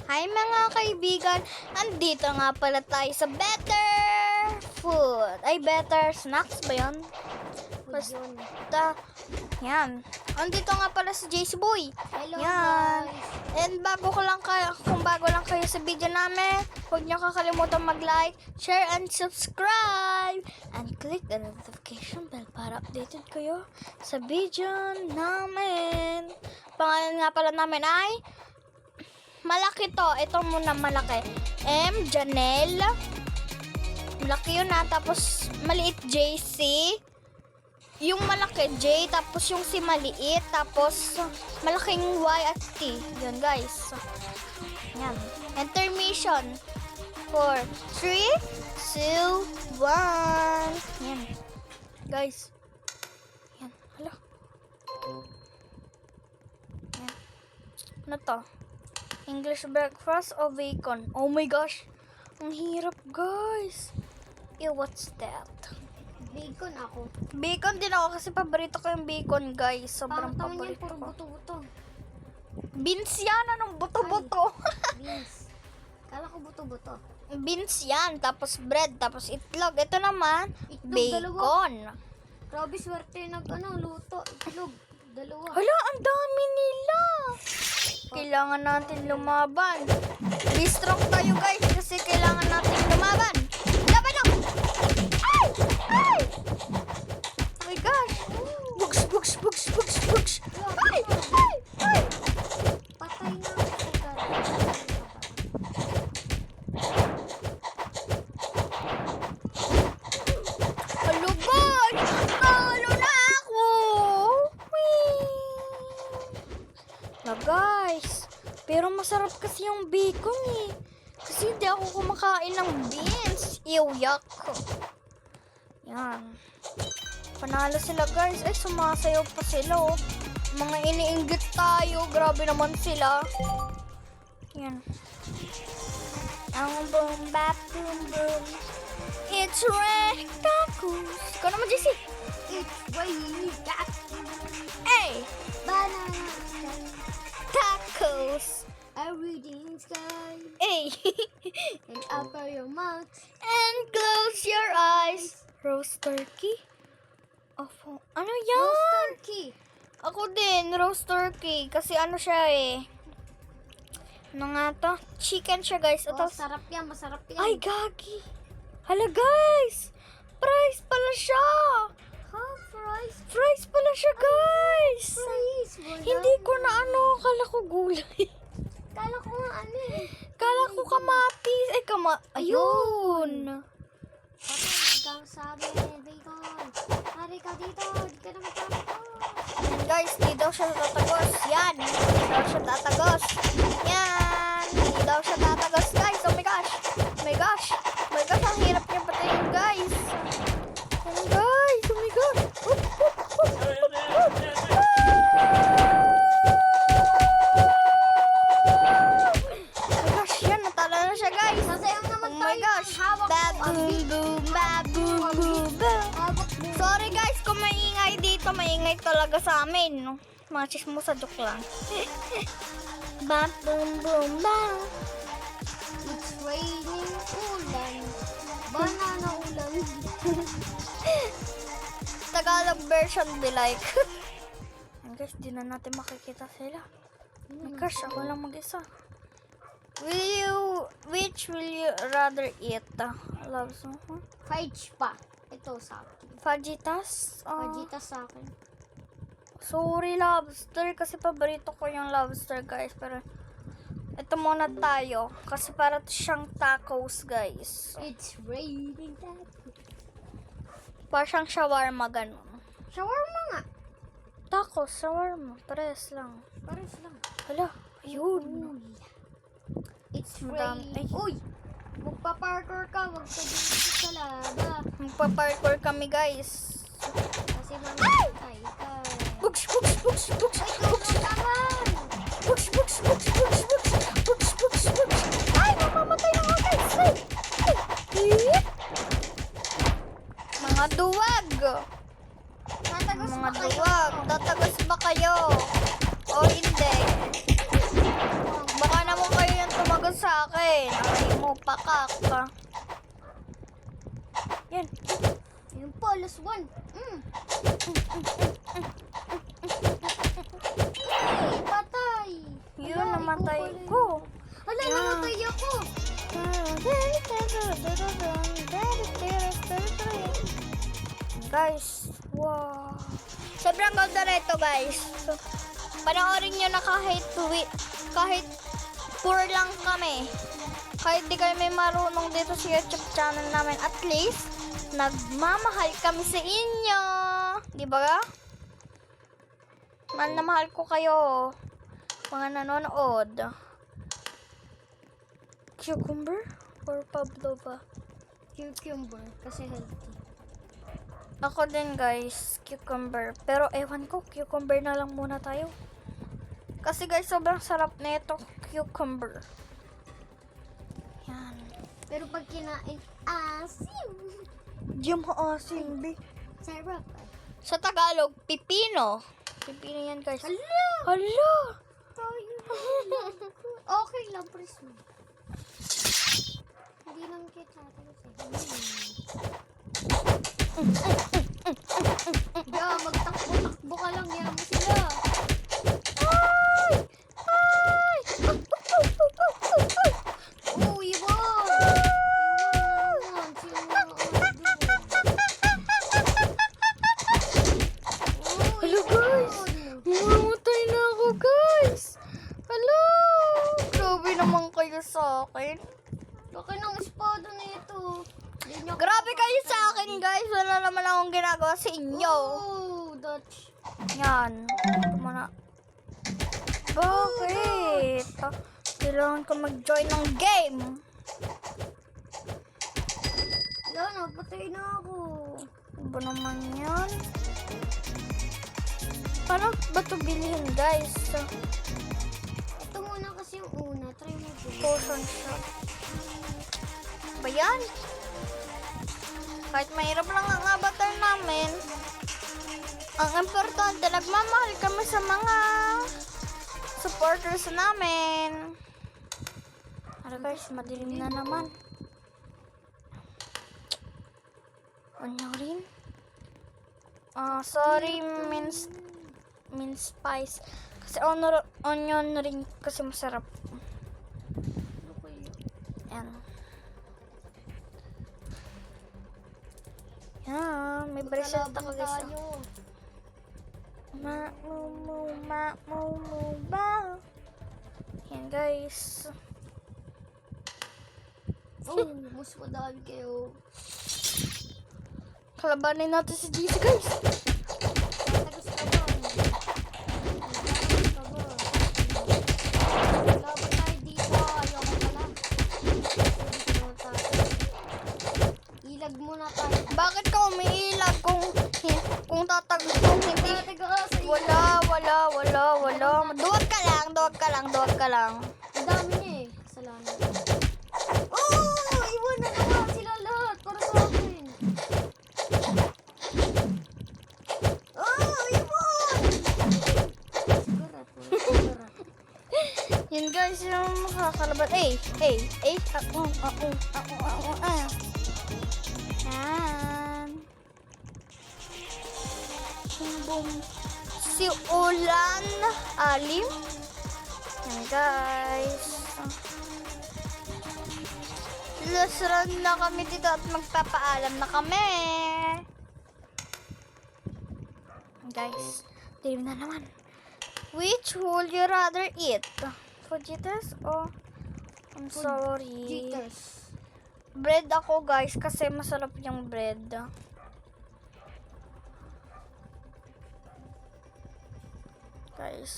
Hi mga kaibigan, andito nga pala tayo sa Better Food. Ay, Better Snacks ba yun? Basta, yan. Andito nga pala si JC Boy. Hello Yan. guys. And kung bago lang kayo sa video namin, huwag niyo kakalimutan mag-like, share, and subscribe. And click the notification bell para updated kayo sa video namin. Pangalan nga pala namin ay malaki to. Ito muna malaki. M. Janelle. Malaki yun na. Tapos maliit JC. Yung malaki J. Tapos yung si maliit. Tapos malaking Y at T. Yun guys. Yan. Intermission. 4, 3, 2, 1. Yan. Guys. Yan. Hala. Yan. Ano to? English breakfast o bacon? Oh my gosh! Ang hirap, guys! Ew, what's that? Bacon ako. Bacon din ako kasi paborito ko yung bacon, guys. Sobrang Parang taman yan, paborito puro ko. buto-buto. Beans yan! Anong buto-buto? Beans. Kala ko buto-buto. Beans yan. Tapos bread. Tapos itlog. Ito naman, Itlog, bacon. Grabe swerte luto. Itlog. Dalawa. Hala, ang dami nila! Kailangan natin lumaban. Be strong tayo, guys, kasi kailangan natin lumaban. Laban ako! Ay! Ay! Oh my gosh! Bugs, bugs, bugs, bugs, bugs! Ay! Ay! Ay! Patay na ako. Hello, guys! Talo na ako! Whee! Na, guys. Pero masarap kasi yung bacon eh. Kasi hindi ako kumakain ng beans. Ew, yuck. Yan. Panalo sila, guys. Ay, sumasayaw pa sila, oh. Mga iniinggit tayo. Grabe naman sila. Yan. Ang boom, bap, boom, boom. It's red tacos. Ikaw naman, JC. It's raining cats. Hey! Banana. Tacos. Everything sky. Hey! And upper your mouth. And close your eyes. Roast turkey? Opo. Ano yan? Roast turkey. Ako din, roast turkey. Kasi ano siya eh. Ano nga to? Chicken siya, guys. Oh, Ito. sarap yan. Masarap yan. Ay, gagi. Hala, guys. Fries pala siya. Fries. Fries pala siya, guys. Fries. Wala. Hindi ko na ano. Kala ko gulay. Kala ko nga ano eh. Kala ko kamatis. Ay, Ayun. Patay, sabi, bacon. Hari ka dito. Di ka na magkakataon. Yan, guys, di daw siya tatagos. Yan, di daw siya tatagos. Yan, di daw siya tatagos, guys. Oh my gosh. Oh my gosh. Oh my gosh, ang hirap niya patayin, guys. Yan, guys. Oh my gosh. Oop, oop, oop, oop, oop. Oh my gosh, yan, natalo na siya, guys. Sasayaw naman Oh my tayo. gosh. Hawak Baboom, boom, baboom, boom, boom. Hawak Sorry guys, kung maingay dito, maingay talaga sa amin. No? Mga chismosa, joke lang. Bam, boom, boom, bam. It's raining ulan. Banana ulan. Tagalog version be like. And guys, di na natin makikita sila. My gosh, ako lang mag-isa. Which will you rather eat? Love song? Fudge pa. Ito sa akin. Fajitas? Fajitas sa akin. Sorry, lobster. Kasi paborito ko yung lobster, guys. Pero, ito muna tayo. Kasi para siyang tacos, guys. It's raining Para siyang shawarma, ganun. shawarma nga. Tacos, shawarma. Pares lang. Pares lang. Hala, ayun. Uy. It's Madami. raining. Uy! Magpa-parkour ka. Huwag ka dito sa laba. Magpa-parkour kami, guys. Kasi mamatay ka. Bugs, bugs, bugs, bugs, Ay, bugs, tumutangan! bugs, bugs, bugs, bugs, bugs, bugs, bugs, bugs. Ay, mamamatay na nga, guys. Ay, ay. Mga duwag. Tatagos Mga ba kayo? duwag. Tatagos ba kayo? O hindi? Baka naman kayo yung tumagos pakak. Yan. Yun po, last one. Ay, patay. Yun, Ala, namatay ikaw pala ko. yun. Ala, Yeah. namatay ako. Guys, wow. Sobrang ganda na ito, guys. So, panoorin nyo na kahit poor lang kami. Kahit di kami marunong dito sa YouTube channel namin, at least, nagmamahal kami sa inyo. Di ba? Mahal na mahal ko kayo. Mga nanonood. Cucumber or pavlova? Cucumber, kasi healthy. Ako din, guys, cucumber. Pero ewan ko, cucumber na lang muna tayo. Kasi guys, sobrang sarap na ito, cucumber. Yan. Pero pag kinain, asim. Di maasim, be. Sarap. Sa Tagalog, pipino. Pipino yan, guys. Hala! Hala! Tayo. Okay lang, preso. Hindi naman kita. Yeah, magtakbo-takbo ka lang. Yan mo sila. Ay! Ay! Oh, Iwan! Iwan! Sino na Hello, guys! Mamamatay na ako, guys! Hello! Grabe naman kayo sa akin. Laki ng espada na ito. Grabe kayo sa akin, guys. Wala naman akong ginagawa sa inyo. Oh, Dutch. Yan. Ito muna. Bakit? Kailangan ko mag-join ng game. Wala na, patay na ako. Ano ba naman yan? Paano ba ito bilhin, guys? Ito muna kasi yung una. Try mo po. Potion shop. Ba yan? Kahit mahirap lang ang avatar namin, ang importante, nagmamahal kami sa mga supporters namin. Ano guys, madilim na naman. Ano rin? Sorry, means spice. Kasi onion ring kasi masarap. Okay. Yan. Yan, may bracelet ako guys. Tayo. Ba. Yan guys. Oh, mas madami kayo. Kalabanin natin si GC guys. Tagus ka ba? Tagus ka ba? Laban tayo dito. Ayoko pala. Dito tayo. Ilag muna tayo. Bakit ka umiilag kung tatagos kung hindi? Taga ka sa Wala. Duwag ka lang. Ang dami niya eh. Kasalanan. Oh! Iwan na naman sila lahat. Para sa akin. Oh! Iwan! Sigurat. Sigurat. Yan guys, yung makakalaban. Ako. Yan. Boom. Si Ulan Alim. Yan guys. Last round na kami dito at magpapaalam na kami. Guys, dilim na naman. Which would you rather eat? Fajitas or I'm sorry. Jitters. Bread ako guys kasi masarap yung bread. Guys.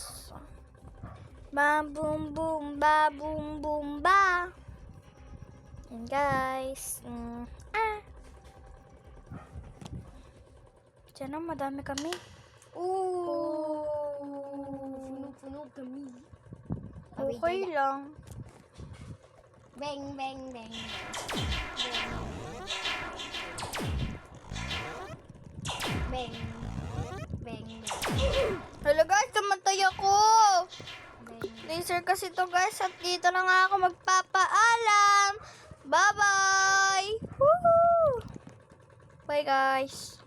Ba boom boom ba boom boom ba. Yan guys. Diyan na madami kami. Oh! Puno-puno kami. Okay lang. Bang, bang, bang. Bang. Bang. Hello guys, namatay ako. Bang. Laser kasi to guys at dito na nga ako magpapaalam. Bye guys.